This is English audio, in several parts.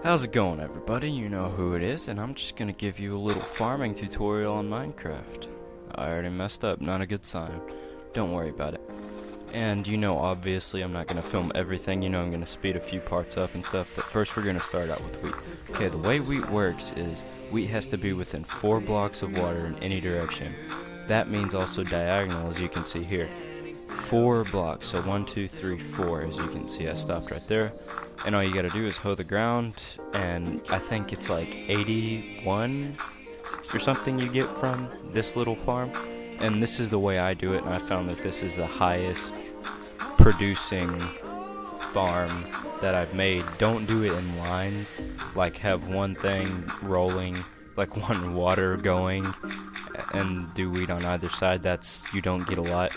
How's it going, everybody? You know who it is, and I'm just gonna give you a little farming tutorial on Minecraft. I already messed up, not a good sign. Don't worry about it. And obviously I'm not gonna film everything, I'm gonna speed a few parts up and stuff, but first we're gonna start out with wheat. Okay, the way wheat works is wheat has to be within 4 blocks of water in any direction. That means also diagonal, as you can see here. 4 blocks, so 1, 2, 3, 4, as you can see. I stopped right there. And all you gotta do is hoe the ground, and I think it's like 81 or something you get from this little farm. And this is the way I do it, and I found that this is the highest producing farm that I've made. Don't do it in lines, like have one thing rolling, like one water going, and do wheat on either side. You don't get a lot.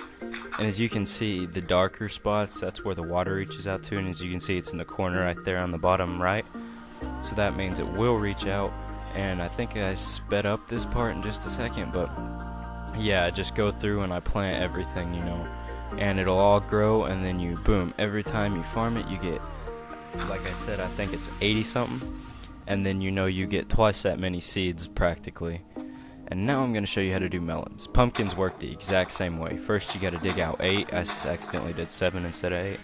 And as you can see, the darker spots, that's where the water reaches out to, and as you can see, it's in the corner right there on the bottom right. So that means it will reach out, and I think I sped up this part in just a second, but yeah, I just go through and I plant everything, and it'll all grow, and then boom, every time you farm it, you get, like I said, I think it's 80 something, and then you get twice that many seeds practically. And now I'm going to show you how to do melons. Pumpkins work the exact same way. First you got to dig out 8. I accidentally did 7 instead of 8.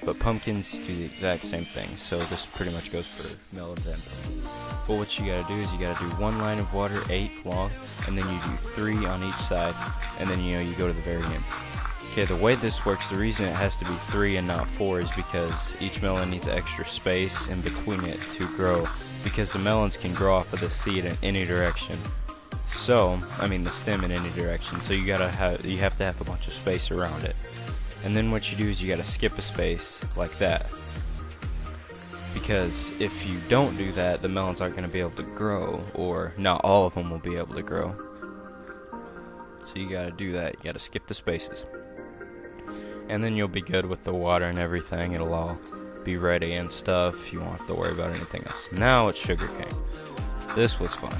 But pumpkins do the exact same thing. So this pretty much goes for melons and pumpkins. But what you got to do is you got to do 1 line of water, 8 long, and then you do 3 on each side, and then you go to the very end. Okay, the way this works, the reason it has to be 3 and not 4 is because each melon needs extra space in between it to grow, because the melons can grow off of the seed in any direction. So, the stem in any direction, so you have to have a bunch of space around it. And then what you do is you gotta skip a space like that, because if you don't do that, the melons aren't gonna be able to grow, or not all of them will be able to grow. So you gotta do that, you gotta skip the spaces. And then you'll be good with the water and everything, it'll all be ready and stuff, you won't have to worry about anything else. Now it's sugarcane. This was fun.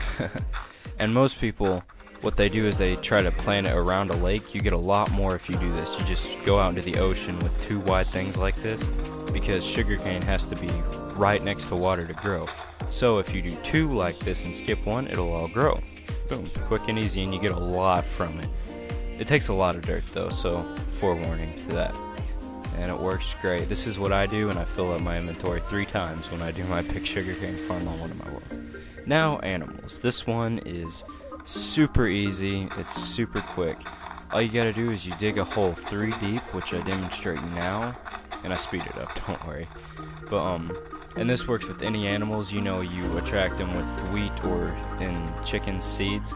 And most people, what they do is they try to plant it around a lake. You get a lot more if you do this. You just go out into the ocean with 2 wide things like this, because sugarcane has to be right next to water to grow. So if you do 2 like this and skip 1, it'll all grow. Boom, quick and easy, and you get a lot from it. It takes a lot of dirt though, so forewarning to that. And it works great. This is what I do, and I fill up my inventory 3 times when I do my pick sugarcane farm on one of my worlds. Now, animals. This one is super easy. It's super quick. All you gotta do is you dig a hole 3 deep, which I demonstrate now, and I speed it up, don't worry. But and this works with any animals. You attract them with wheat or in chicken seeds,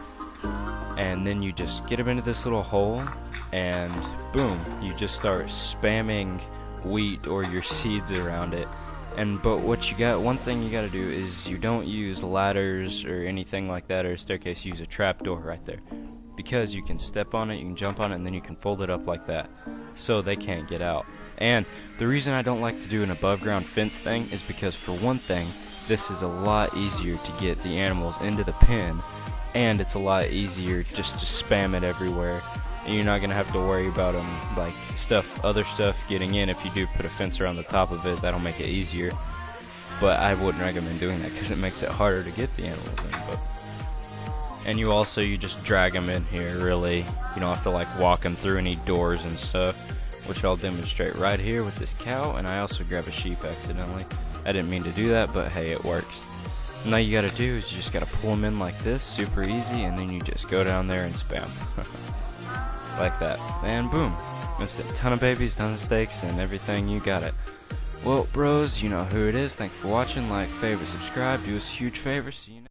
and then you just get them into this little hole, and boom, you just start spamming wheat or your seeds around it. But one thing you gotta do is you don't use ladders or anything like that, or a staircase. Use a trapdoor right there, because you can step on it, you can jump on it, and then you can fold it up like that, so they can't get out. And the reason I don't like to do an above ground fence thing is because, for one thing, this is a lot easier to get the animals into the pen, and it's a lot easier just to spam it everywhere. And you're not going to have to worry about them, like other stuff getting in. If you do put a fence around the top of it, that'll make it easier. But I wouldn't recommend doing that, because it makes it harder to get the animals in. And you just drag them in here, really. You don't have to walk them through any doors and stuff, which I'll demonstrate right here with this cow. And I also grab a sheep accidentally. I didn't mean to do that, but hey, it works. And all you got to do is you just got to pull them in like this, super easy, and then you just go down there and spam. Like that, and boom, it's a ton of babies, ton of steaks, and everything. You got it. Well, bros, you know who it is. Thanks for watching. Like, favorite, subscribe, do us a huge favor. See you next